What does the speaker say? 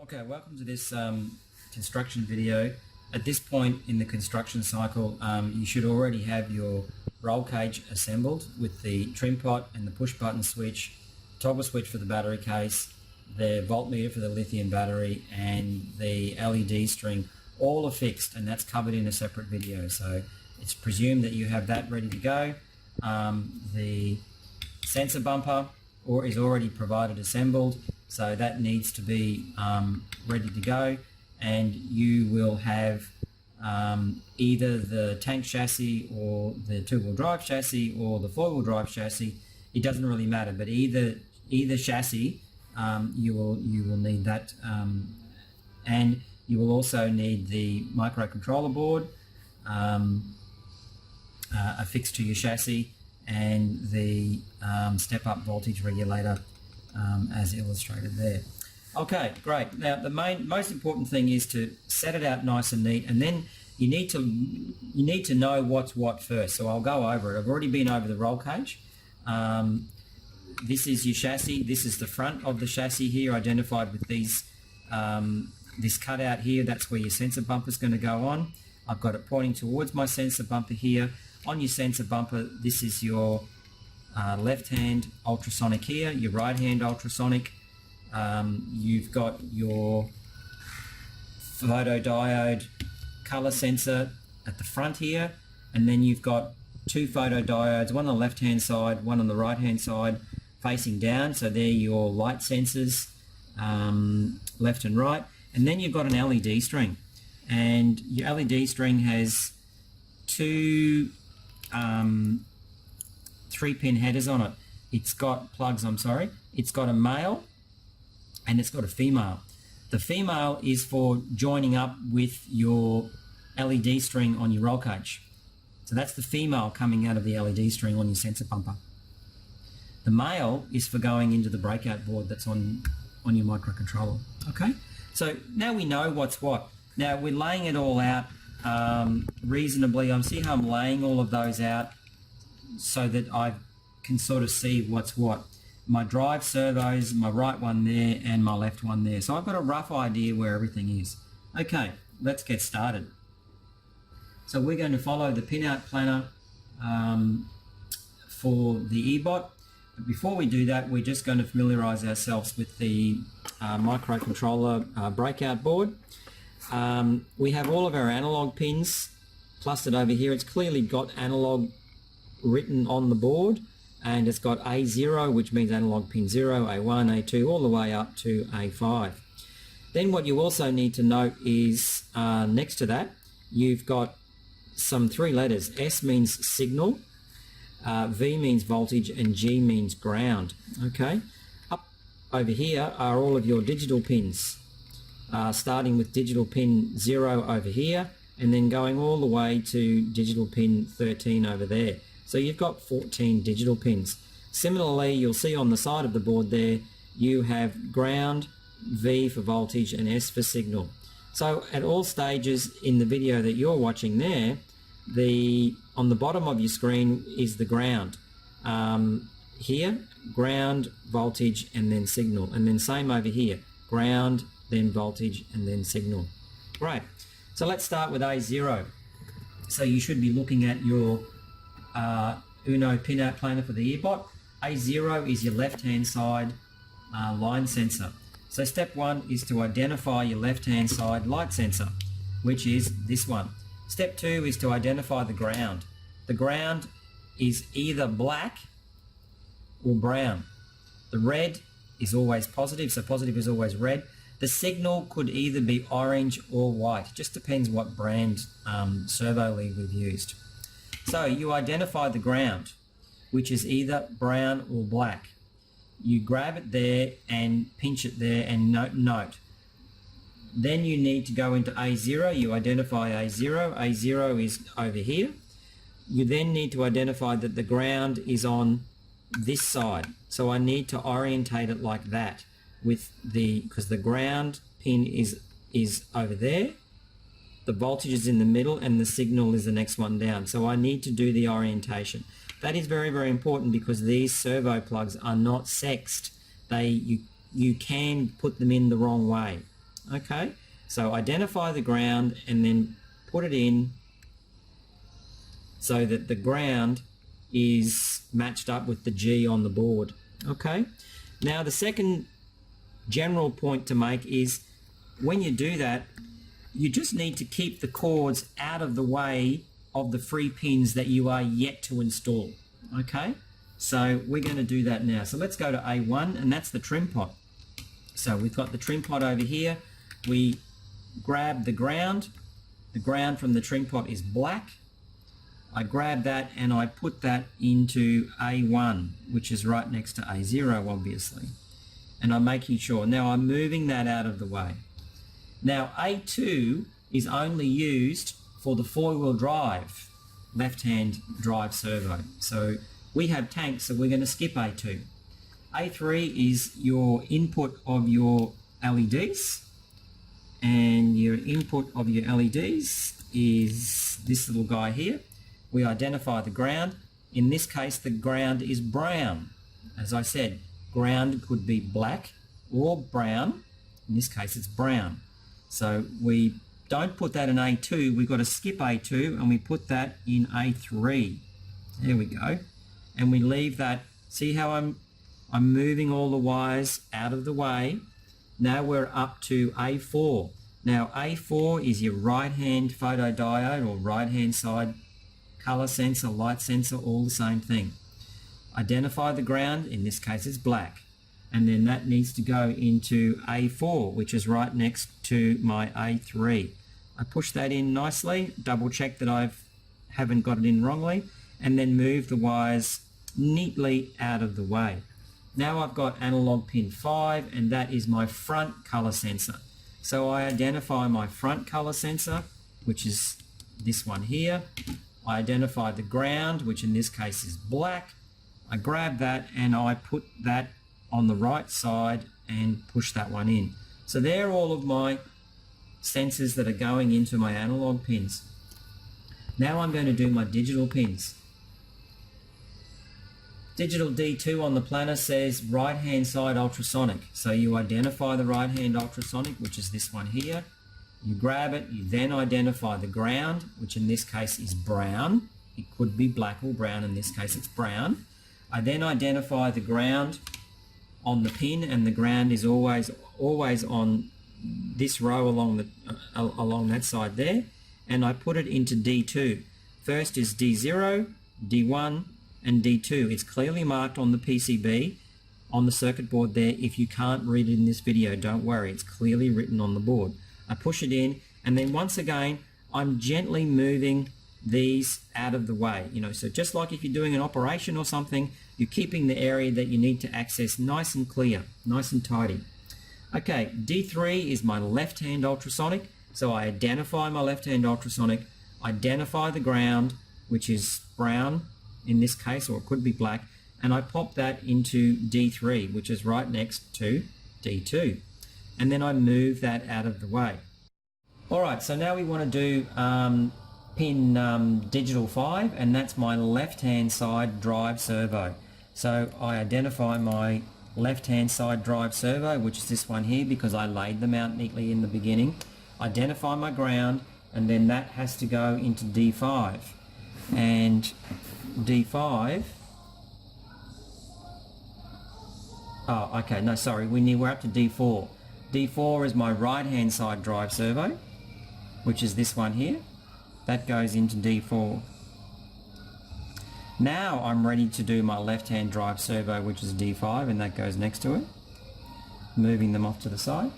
Okay, welcome to this construction video. At this point in the construction cycle, you should already have your roll cage assembled with the trim pot and the push button switch, toggle switch for the battery case, the voltmeter for the lithium battery, and the LED string. All are fixed, and that's covered in a separate video. So it's presumed that you have that ready to go. The sensor bumper is already provided assembled, so that needs to be ready to go, and you will have either the tank chassis or the two-wheel drive chassis or the four-wheel drive chassis. It doesn't really matter, but either chassis you will need that, and you will also need the microcontroller board affixed to your chassis, and the step-up voltage regulator as illustrated there. Okay, great. Now the most important thing is to set it out nice and neat, and then you need to know what's what first. So I'll go over it. I've already been over the roll cage. This is your chassis. This is the front of the chassis here, identified with these this cutout here. That's where your sensor bumper is going to go on. I've got it pointing towards my sensor bumper here. On your sensor bumper, this is your left-hand ultrasonic here, your right-hand ultrasonic. You've got your photodiode color sensor at the front here, and then you've got two photodiodes, one on the left-hand side, one on the right-hand side, facing down. So they're your light sensors, left and right. And then you've got an LED string, and your LED string has two 3-pin headers on it. It's got plugs, it's got a male and it's got a female. The female is for joining up with your LED string on your roll cage. So that's the female coming out of the LED string on your sensor bumper. The male is for going into the breakout board that's on your microcontroller. Okay, so now we know what's what. Now we're laying it all out reasonably. See how I'm laying all of those out so that I can sort of see what's what. My drive servos, my right one there and my left one there. So I've got a rough idea where everything is. Okay, let's get started. So we're going to follow the pinout planner for the ebot. But before we do that, we're just going to familiarize ourselves with the microcontroller breakout board. We have all of our analog pins clustered over here. It's clearly got analog written on the board, and it's got A0, which means analog pin 0, A1, A2, all the way up to A5. Then what you also need to note is next to that you've got some 3 letters. S means signal, V means voltage, and G means ground. Okay, up over here are all of your digital pins, starting with digital pin 0 over here and then going all the way to digital pin 13 over there. So you've got 14 digital pins. Similarly, you'll see on the side of the board there, you have ground, V for voltage, and S for signal. So at all stages in the video that you're watching there, on the bottom of your screen is the ground. Here, ground, voltage, and then signal. And then same over here, ground, then voltage, and then signal. Right, so let's start with A0. So you should be looking at your Uno pinout planer for the ebot. A0 is your left-hand side line sensor. So step 1 is to identify your left-hand side light sensor, which is this one. Step 2 is to identify the ground. The ground is either black or brown. The red is always positive, so positive is always red. The signal could either be orange or white. It just depends what brand servo lead we've used. So you identify the ground, which is either brown or black. You grab it there and pinch it there and note. Then you need to go into A0. You identify A0. A0 is over here. You then need to identify that the ground is on this side. So I need to orientate it like that, because the ground pin is over there. The voltage is in the middle and the signal is the next one down. So I need to do the orientation. That is very, very important because these servo plugs are not sexed. You can put them in the wrong way. Okay, so identify the ground and then put it in so that the ground is matched up with the G on the board. Okay, now the second general point to make is when you do that, you just need to keep the cords out of the way of the free pins that you are yet to install. Okay, so we're going to do that now. So let's go to A1, and that's the trim pot. So we've got the trim pot over here. We grab the ground. The ground from the trim pot is black. I grab that and I put that into A1, which is right next to A0, obviously. And I'm making sure. Now I'm moving that out of the way. Now A2 is only used for the four-wheel drive, left-hand drive servo. So we have tanks, so we're going to skip A2. A3 is your input of your LEDs, and your input of your LEDs is this little guy here. We identify the ground. In this case, the ground is brown. As I said, ground could be black or brown. In this case, it's brown. So we don't put that in A2. We've got to skip A2 and we put that in A3. There we go. And we leave that. See how I'm moving all the wires out of the way. Now we're up to A4. Now A4 is your right-hand photodiode or right-hand side color sensor, light sensor, all the same thing. Identify the ground, in this case it's black, and then that needs to go into A4, which is right next to my A3. I push that in nicely, double check that I haven't got it in wrongly, and then move the wires neatly out of the way. Now I've got analog pin 5, and that is my front color sensor. So I identify my front color sensor, which is this one here. I identify the ground, which in this case is black. I grab that and I put that on the right side and push that one in. So they're all of my sensors that are going into my analog pins. Now I'm going to do my digital pins. Digital D2 on the planner says right hand side ultrasonic. So you identify the right hand ultrasonic, which is this one here. You grab it, you then identify the ground, which in this case is brown. It could be black or brown, in this case it's brown. I then identify the ground on the pin, and the ground is always on this row along that side there, and I put it into D2. First is D0, D1 and D2. It's clearly marked on the PCB on the circuit board there. If you can't read it in this video, don't worry, it's clearly written on the board. I push it in, and then once again I'm gently moving these out of the way, so just like if you're doing an operation or something, you're keeping the area that you need to access nice and clear, nice and tidy. Okay, D3 is my left-hand ultrasonic, so I identify my left-hand ultrasonic, identify the ground, which is brown in this case, or it could be black, and I pop that into D3, which is right next to D2. And then I move that out of the way. Alright, so now we want to do pin digital 5, and that's my left hand side drive servo. So I identify my left hand side drive servo, which is this one here, because I laid them out neatly in the beginning. Identify my ground, and then that has to go into D5. And D5, oh okay, no sorry, we're up to D4. D4 is my right hand side drive servo, which is this one here. That goes into D4. Now I'm ready to do my left hand drive servo, which is D5, and that goes next to it. Moving them off to the side.